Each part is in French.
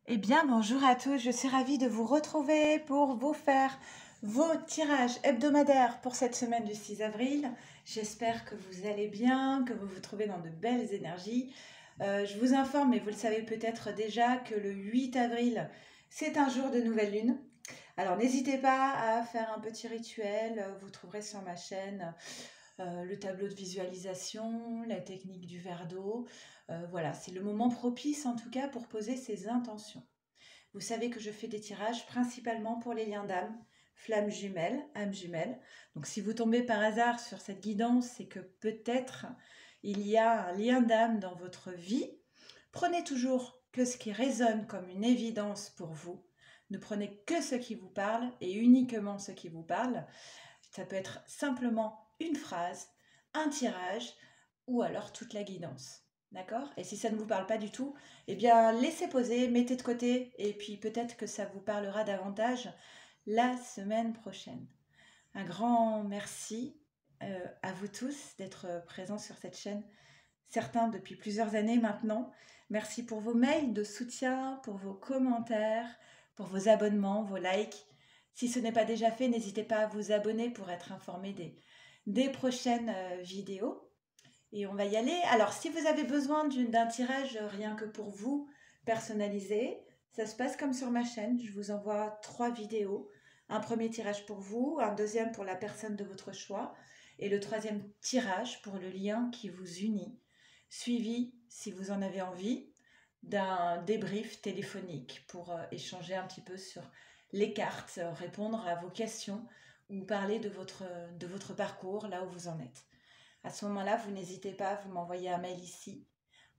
Eh bien, bonjour à tous, je suis ravie de vous retrouver pour vous faire vos tirages hebdomadaires pour cette semaine du 6 avril. J'espère que vous allez bien, que vous vous trouvez dans de belles énergies. Je vous informe, mais vous le savez peut-être déjà, que le 8 avril, c'est un jour de nouvelle lune. Alors n'hésitez pas à faire un petit rituel, vous trouverez sur ma chaîne le tableau de visualisation, la technique du verre d'eau. Voilà, c'est le moment propice en tout cas pour poser ses intentions. Vous savez que je fais des tirages principalement pour les liens d'âme, flammes jumelles, âmes jumelles. Donc si vous tombez par hasard sur cette guidance, c'est que peut-être il y a un lien d'âme dans votre vie. Prenez toujours que ce qui résonne comme une évidence pour vous. Ne prenez que ce qui vous parle et uniquement ce qui vous parle. Ça peut être simplement une phrase, un tirage ou alors toute la guidance. D'accord? Et si ça ne vous parle pas du tout, eh bien laissez poser, mettez de côté et puis peut-être que ça vous parlera davantage la semaine prochaine. Un grand merci à vous tous d'être présents sur cette chaîne, certains depuis plusieurs années maintenant. Merci pour vos mails de soutien, pour vos commentaires, pour vos abonnements, vos likes. Si ce n'est pas déjà fait, n'hésitez pas à vous abonner pour être informé des prochaines vidéos. Et on va y aller. Alors, si vous avez besoin d'un tirage rien que pour vous, personnalisé, ça se passe comme sur ma chaîne. Je vous envoie 3 vidéos. Un premier tirage pour vous, un deuxième pour la personne de votre choix et le troisième tirage pour le lien qui vous unit. Suivi, si vous en avez envie, d'un débrief téléphonique pour échanger un petit peu sur les cartes, répondre à vos questions ou parler de votre parcours, là où vous en êtes. À ce moment-là, vous n'hésitez pas, vous m'envoyez un mail ici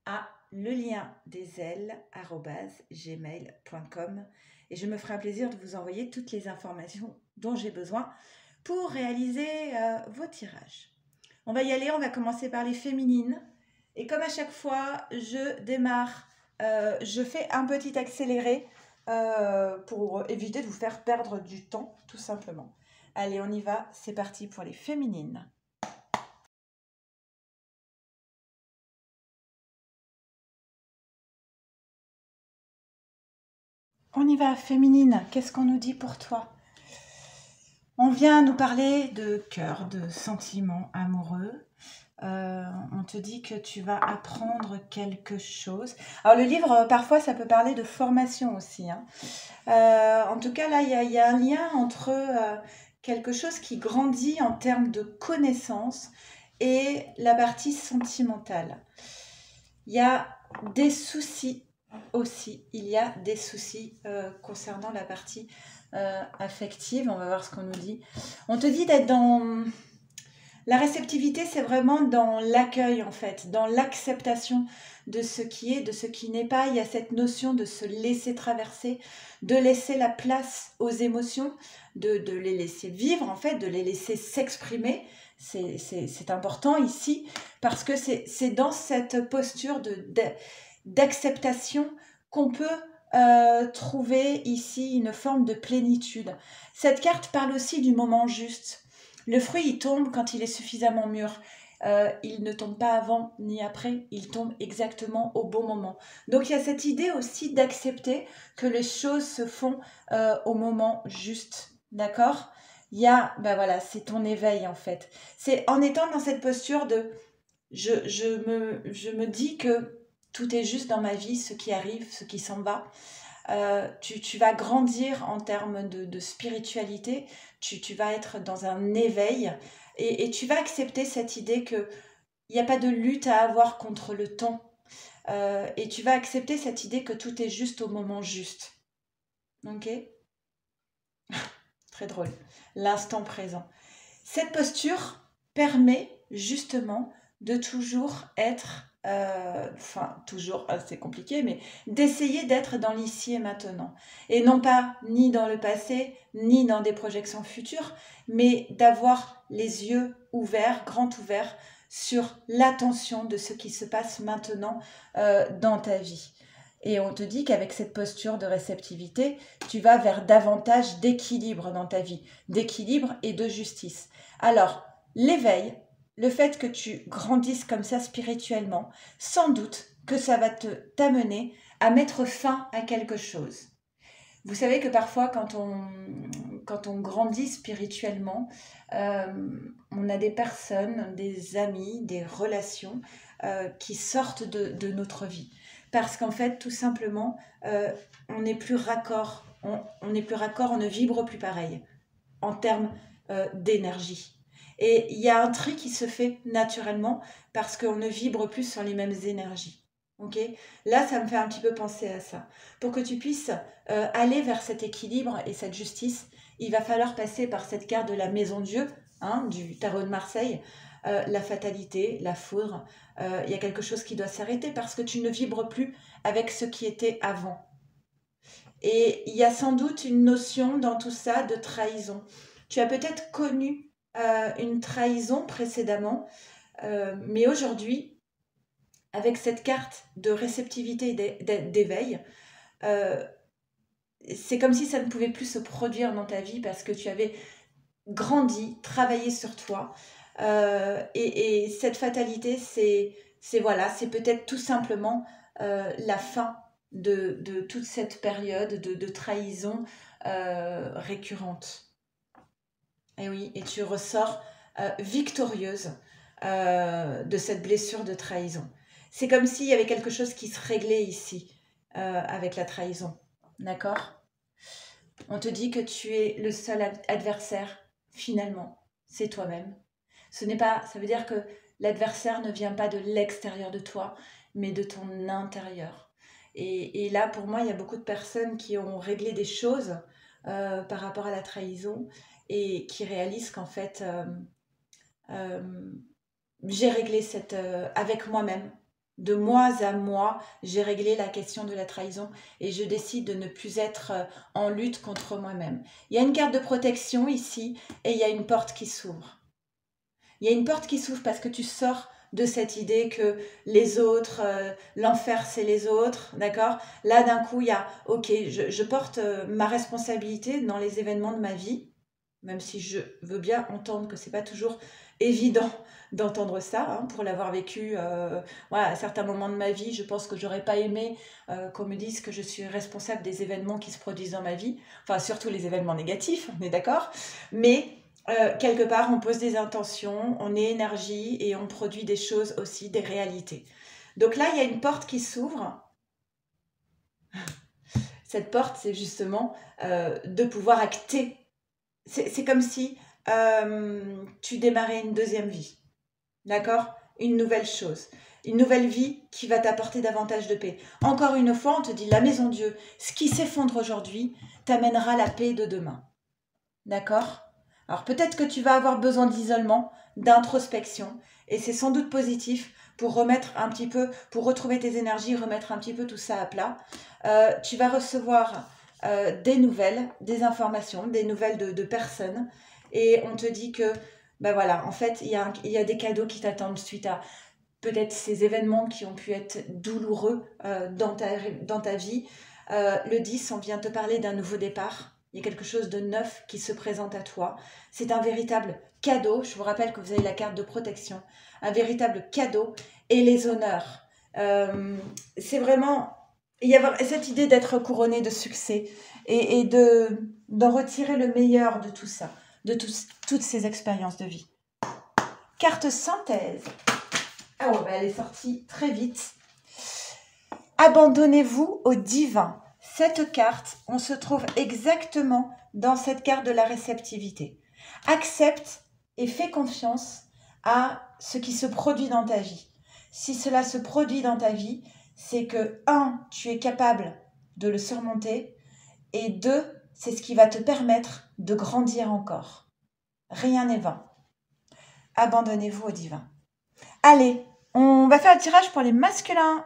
à leliendesailes@gmail.com et je me ferai un plaisir de vous envoyer toutes les informations dont j'ai besoin pour réaliser vos tirages. On va y aller, on va commencer par les féminines. Et comme à chaque fois, je démarre, je fais un petit accéléré pour éviter de vous faire perdre du temps, tout simplement. Allez, on y va, c'est parti pour les féminines. On y va, féminine, qu'est-ce qu'on nous dit pour toi? On vient nous parler de cœur, de sentiments amoureux. On te dit que tu vas apprendre quelque chose. Alors le livre, parfois, ça peut parler de formation aussi, hein. En tout cas, là, il y a un lien entre quelque chose qui grandit en termes de connaissances et la partie sentimentale. Il y a des soucis aussi. Il y a des soucis concernant la partie affective. On va voir ce qu'on nous dit. On te dit d'être dans... La réceptivité, c'est vraiment dans l'accueil, en fait, dans l'acceptation de ce qui est, de ce qui n'est pas. Il y a cette notion de se laisser traverser, de laisser la place aux émotions, de les laisser vivre, en fait, de les laisser s'exprimer. C'est important ici, parce que c'est dans cette posture d'acceptation qu'on peut trouver ici une forme de plénitude. Cette carte parle aussi du moment juste. Le fruit, il tombe quand il est suffisamment mûr. Il ne tombe pas avant ni après, il tombe exactement au bon moment. Donc il y a cette idée aussi d'accepter que les choses se font au moment juste, d'accord? Il y a, ben voilà, c'est ton éveil en fait. C'est en étant dans cette posture de je me dis que tout est juste dans ma vie, ce qui arrive, ce qui s'en va. Tu vas grandir en termes de spiritualité, tu vas être dans un éveil et tu vas accepter cette idée qu'il n'y a pas de lutte à avoir contre le temps. Et tu vas accepter cette idée que tout est juste au moment juste. Ok? Très drôle. L'instant présent. Cette posture permet justement de toujours être, enfin toujours, c'est compliqué, mais d'essayer d'être dans l'ici et maintenant. Et non pas ni dans le passé, ni dans des projections futures, mais d'avoir les yeux ouverts, grands ouverts, sur l'attention de ce qui se passe maintenant dans ta vie. Et on te dit qu'avec cette posture de réceptivité, tu vas vers davantage d'équilibre dans ta vie, d'équilibre et de justice. Alors, l'éveil, le fait que tu grandisses comme ça spirituellement, sans doute que ça va t'amener à mettre fin à quelque chose. Vous savez que parfois, quand on grandit spirituellement, on a des personnes, des amis, des relations qui sortent de notre vie. Parce qu'en fait, tout simplement, on n'est plus raccord, on n'est plus raccord, on ne vibre plus pareil en termes d'énergie. Et il y a un tri qui se fait naturellement parce qu'on ne vibre plus sur les mêmes énergies. Ok, là, ça me fait un petit peu penser à ça. Pour que tu puisses aller vers cet équilibre et cette justice, il va falloir passer par cette carte de la maison de Dieu, hein, du tarot de Marseille, la fatalité, la foudre. Il y a quelque chose qui doit s'arrêter parce que tu ne vibres plus avec ce qui était avant. Et il y a sans doute une notion dans tout ça de trahison. Tu as peut-être connu une trahison précédemment, mais aujourd'hui, avec cette carte de réceptivité et d'éveil, euh, c'est comme si ça ne pouvait plus se produire dans ta vie parce que tu avais grandi, travaillé sur toi. Et cette fatalité, c'est voilà, c'est peut-être tout simplement la fin de toute cette période de trahison récurrente. Et oui, et tu ressors victorieuse de cette blessure de trahison. C'est comme s'il y avait quelque chose qui se réglait ici avec la trahison. D'accord? On te dit que tu es le seul adversaire, finalement. C'est toi-même. Ce n'est pas, ça veut dire que l'adversaire ne vient pas de l'extérieur de toi, mais de ton intérieur. Et là, pour moi, il y a beaucoup de personnes qui ont réglé des choses par rapport à la trahison et qui réalisent qu'en fait, euh, j'ai réglé avec moi-même. De moi à moi, j'ai réglé la question de la trahison et je décide de ne plus être en lutte contre moi-même. Il y a une carte de protection ici et il y a une porte qui s'ouvre. Il y a une porte qui s'ouvre parce que tu sors de cette idée que les autres, l'enfer c'est les autres, d'accord? Là d'un coup, il y a, ok, je porte ma responsabilité dans les événements de ma vie, même si je veux bien entendre que c'est pas toujours évident d'entendre ça, hein, pour l'avoir vécu voilà, à certains moments de ma vie, je pense que j'aurais pas aimé qu'on me dise que je suis responsable des événements qui se produisent dans ma vie, enfin surtout les événements négatifs, on est d'accord, mais quelque part on pose des intentions, on est énergie et on produit des choses aussi, des réalités. Donc là il y a une porte qui s'ouvre. Cette porte c'est justement de pouvoir acter. C'est comme si tu démarrais une deuxième vie. D'accord? Une nouvelle chose. Une nouvelle vie qui va t'apporter davantage de paix. Encore une fois, on te dit, la maison Dieu, ce qui s'effondre aujourd'hui t'amènera la paix de demain. D'accord? Alors peut-être que tu vas avoir besoin d'isolement, d'introspection, et c'est sans doute positif pour remettre un petit peu, pour retrouver tes énergies, remettre un petit peu tout ça à plat. Tu vas recevoir des nouvelles, des informations, des nouvelles de personnes, et on te dit que, ben voilà, en fait, il y a des cadeaux qui t'attendent suite à peut-être ces événements qui ont pu être douloureux dans ta vie. Le 10, on vient te parler d'un nouveau départ. Il y a quelque chose de neuf qui se présente à toi. C'est un véritable cadeau. Je vous rappelle que vous avez la carte de protection. Un véritable cadeau et les honneurs. C'est vraiment... Il y a cette idée d'être couronné de succès et d'en retirer le meilleur de tout ça, de toutes ces expériences de vie. Carte synthèse. Ah ouais, elle est sortie très vite. Abandonnez-vous au divin. Cette carte, on se trouve exactement dans cette carte de la réceptivité. Accepte et fais confiance à ce qui se produit dans ta vie. Si cela se produit dans ta vie, c'est que 1, tu es capable de le surmonter et 2, c'est ce qui va te permettre de grandir encore. Rien n'est vain. Abandonnez-vous au divin. Allez, on va faire un tirage pour les masculins.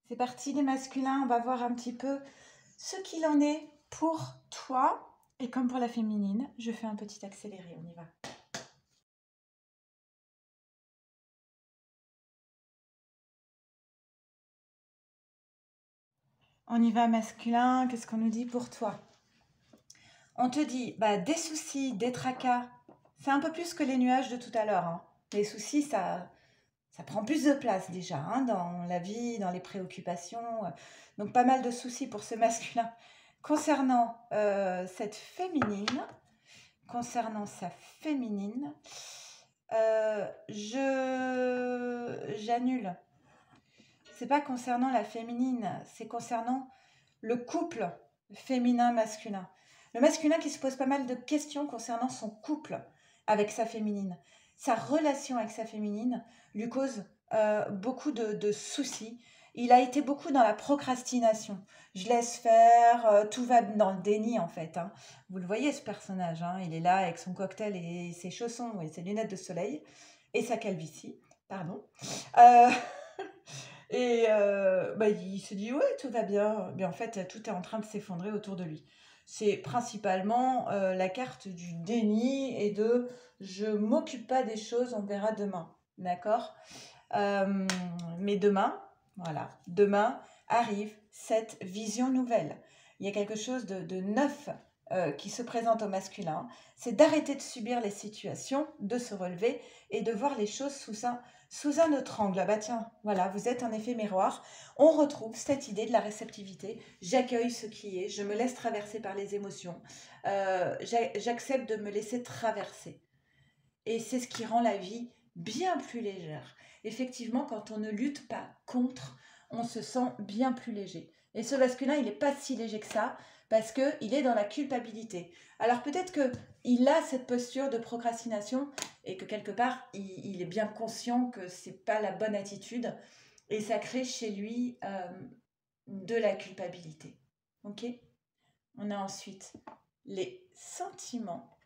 C'est parti les masculins, on va voir un petit peu ce qu'il en est pour toi. Et comme pour la féminine, je fais un petit accéléré, on y va. On y va masculin, qu'est-ce qu'on nous dit pour toi? On te dit des soucis, des tracas, c'est un peu plus que les nuages de tout à l'heure. Hein. Les soucis, ça Ça prend plus de place déjà hein, dans la vie, dans les préoccupations. Donc pas mal de soucis pour ce masculin. Concernant concernant sa féminine, j'annule. C'est pas concernant la féminine, c'est concernant le couple féminin-masculin. Le masculin qui se pose pas mal de questions concernant son couple avec sa féminine. Sa relation avec sa féminine lui cause beaucoup de soucis. Il a été beaucoup dans la procrastination. Je laisse faire, tout va dans le déni en fait. Hein. Vous le voyez ce personnage, hein, il est là avec son cocktail et ses chaussons et ses lunettes de soleil et sa calvitie, pardon. Euh, bah, il se dit ouais, tout va bien. Mais en fait, tout est en train de s'effondrer autour de lui. C'est principalement la carte du déni et de je m'occupe pas des choses, on verra demain. D'accord. Mais demain, voilà, demain arrive cette vision nouvelle. Il y a quelque chose de neuf qui se présente au masculin. C'est d'arrêter de subir les situations, de se relever et de voir les choses sous un autre angle. Ah bah tiens, voilà, vous êtes un effet miroir. On retrouve cette idée de la réceptivité. J'accueille ce qui est, je me laisse traverser par les émotions. J'accepte de me laisser traverser. Et c'est ce qui rend la vie bien plus légère. Effectivement, quand on ne lutte pas contre, on se sent bien plus léger. Et ce masculin, il n'est pas si léger que ça, parce qu'il est dans la culpabilité. Alors peut-être qu'il a cette posture de procrastination, et que quelque part, il est bien conscient que ce n'est pas la bonne attitude, et ça crée chez lui de la culpabilité. Ok ? On a ensuite les sentiments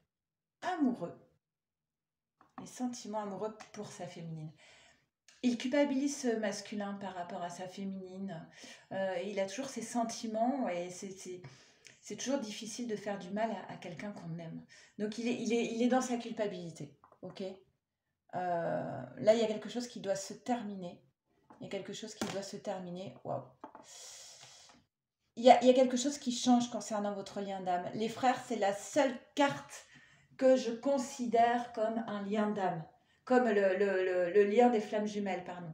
amoureux. Les sentiments amoureux pour sa féminine. Il culpabilise ce masculin par rapport à sa féminine. Il a toujours ses sentiments et c'est toujours difficile de faire du mal à quelqu'un qu'on aime. Donc il est dans sa culpabilité. Ok. Là, il y a quelque chose qui doit se terminer. Il y a quelque chose qui doit se terminer. Waouh. Il y a quelque chose qui change concernant votre lien d'âme. Les frères, c'est la seule carte que je considère comme un lien d'âme, comme le lien des flammes jumelles, pardon.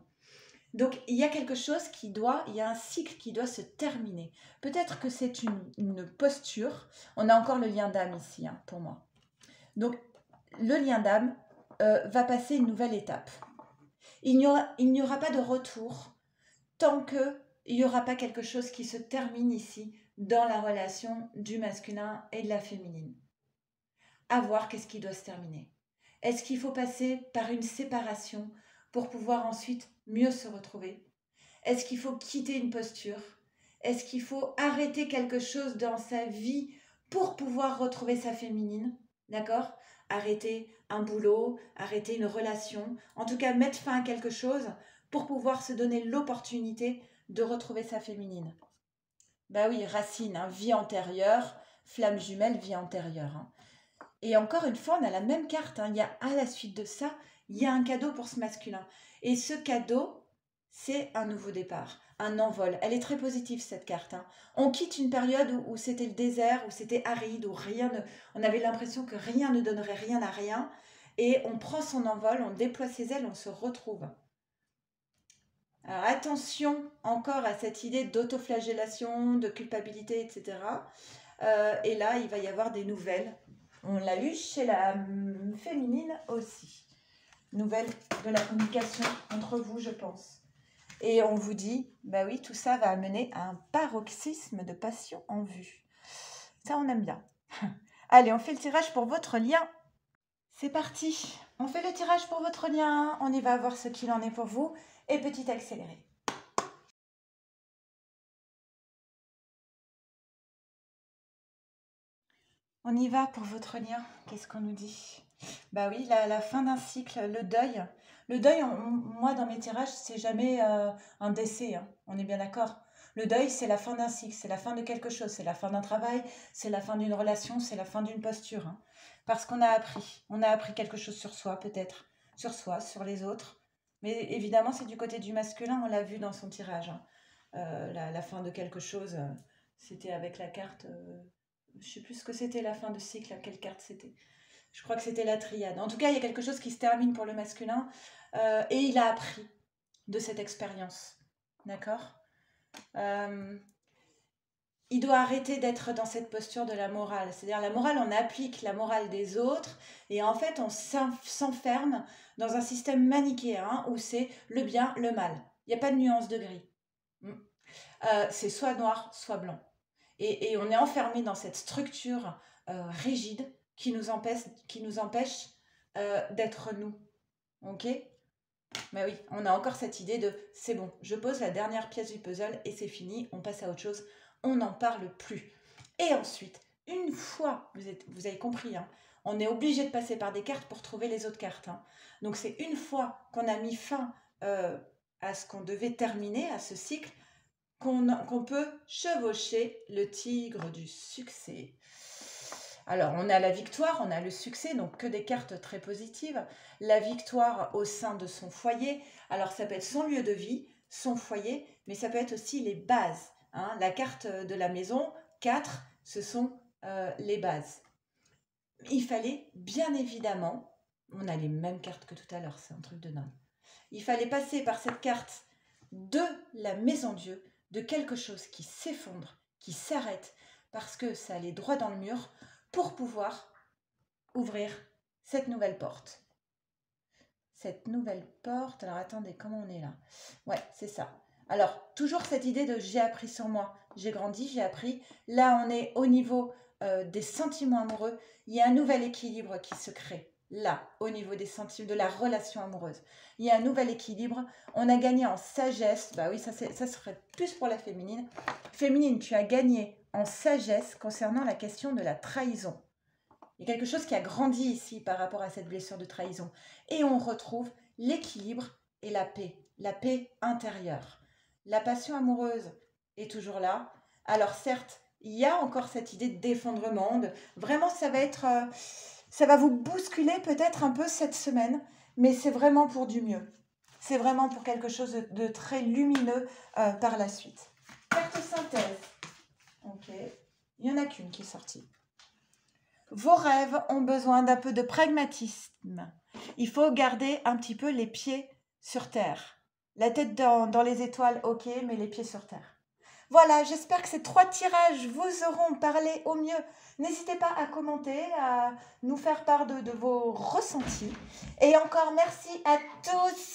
Donc, il y a quelque chose il y a un cycle qui doit se terminer. Peut-être que c'est une posture. On a encore le lien d'âme ici, hein, pour moi. Donc, le lien d'âme va passer une nouvelle étape. Il n'y aura pas de retour tant qu'il n'y aura pas quelque chose qui se termine ici dans la relation du masculin et de la féminine. À voir qu'est-ce qui doit se terminer. Est-ce qu'il faut passer par une séparation pour pouvoir ensuite mieux se retrouver? Est-ce qu'il faut quitter une posture? Est-ce qu'il faut arrêter quelque chose dans sa vie pour pouvoir retrouver sa féminine? D'accord? Arrêter un boulot, arrêter une relation, en tout cas mettre fin à quelque chose pour pouvoir se donner l'opportunité de retrouver sa féminine. Bah oui, racine, hein, vie antérieure, flamme jumelle, vie antérieure. Hein. Et encore une fois, on a la même carte. Hein. Il y a à la suite de ça, il y a un cadeau pour ce masculin. Et ce cadeau, c'est un nouveau départ, un envol. Elle est très positive cette carte. Hein. On quitte une période où c'était le désert, où c'était aride, où on avait l'impression que rien ne donnerait rien à rien. Et on prend son envol, on déploie ses ailes, on se retrouve. Alors attention encore à cette idée d'autoflagellation, de culpabilité, etc. Et là, il va y avoir des nouvelles. On l'a lu chez la féminine aussi. Nouvelles de la communication entre vous, je pense. Et on vous dit, bah oui, tout ça va amener à un paroxysme de passion en vue. Ça, on aime bien. Allez, on fait le tirage pour votre lien. C'est parti. On fait le tirage pour votre lien. On y va voir ce qu'il en est pour vous. Et petit accéléré. On y va pour votre lien. Qu'est-ce qu'on nous dit? Bah oui, la fin d'un cycle, le deuil. Le deuil, moi, dans mes tirages, c'est jamais un décès. Hein. On est bien d'accord. Le deuil, c'est la fin d'un cycle, c'est la fin de quelque chose, c'est la fin d'un travail, c'est la fin d'une relation, c'est la fin d'une posture. Hein. Parce qu'on a appris. On a appris quelque chose sur soi, peut-être. Sur soi, sur les autres. Mais évidemment, c'est du côté du masculin, on l'a vu dans son tirage. Hein. La fin de quelque chose, c'était avec la carte... je sais plus ce que c'était la fin de cycle, à quelle carte c'était. Je crois que c'était la triade. En tout cas, il y a quelque chose qui se termine pour le masculin et il a appris de cette expérience. D'accord. Il doit arrêter d'être dans cette posture de la morale. C'est-à-dire la morale, on applique la morale des autres et en fait, on s'enferme dans un système manichéen où c'est le bien, le mal. Il n'y a pas de nuance de gris. C'est soit noir, soit blanc. Et on est enfermé dans cette structure rigide qui nous empêche d'être nous. Ok? Mais oui, on a encore cette idée de c'est bon, je pose la dernière pièce du puzzle et c'est fini, on passe à autre chose, on n'en parle plus. Et ensuite, une fois, vous avez compris, hein, on est obligé de passer par des cartes pour trouver les autres cartes. Hein. Donc c'est une fois qu'on a mis fin à ce qu'on devait terminer, à ce cycle, qu'on peut chevaucher le tigre du succès. Alors, on a la victoire, on a le succès, donc que des cartes très positives. La victoire au sein de son foyer. Alors, ça peut être son lieu de vie, son foyer, mais ça peut être aussi les bases. Hein. La carte de la maison, 4, ce sont les bases. Il fallait, bien évidemment, on a les mêmes cartes que tout à l'heure, c'est un truc de dingue. Il fallait passer par cette carte de la maison Dieu, de quelque chose qui s'effondre, qui s'arrête, parce que ça allait droit dans le mur, pour pouvoir ouvrir cette nouvelle porte. Cette nouvelle porte, alors attendez, comment on est là? Ouais, c'est ça. Alors, toujours cette idée de j'ai appris sur moi, j'ai grandi, j'ai appris. Là, on est au niveau des sentiments amoureux. Il y a un nouvel équilibre qui se crée. Là, au niveau des sentiments, de la relation amoureuse. Il y a un nouvel équilibre. On a gagné en sagesse. Bah oui, ça serait plus pour la féminine. Féminine, tu as gagné en sagesse concernant la question de la trahison. Il y a quelque chose qui a grandi ici par rapport à cette blessure de trahison. Et on retrouve l'équilibre et la paix intérieure. La passion amoureuse est toujours là. Alors certes, il y a encore cette idée d'effondrement. Vraiment, ça va vous bousculer peut-être un peu cette semaine, mais c'est vraiment pour du mieux. C'est vraiment pour quelque chose de très lumineux par la suite. Carte synthèse. Ok. Il n'y en a qu'une qui est sortie. Vos rêves ont besoin d'un peu de pragmatisme. Il faut garder un petit peu les pieds sur terre. La tête dans les étoiles, ok, mais les pieds sur terre. Voilà, j'espère que ces 3 tirages vous auront parlé au mieux. N'hésitez pas à commenter, à nous faire part de vos ressentis. Et encore merci à tous.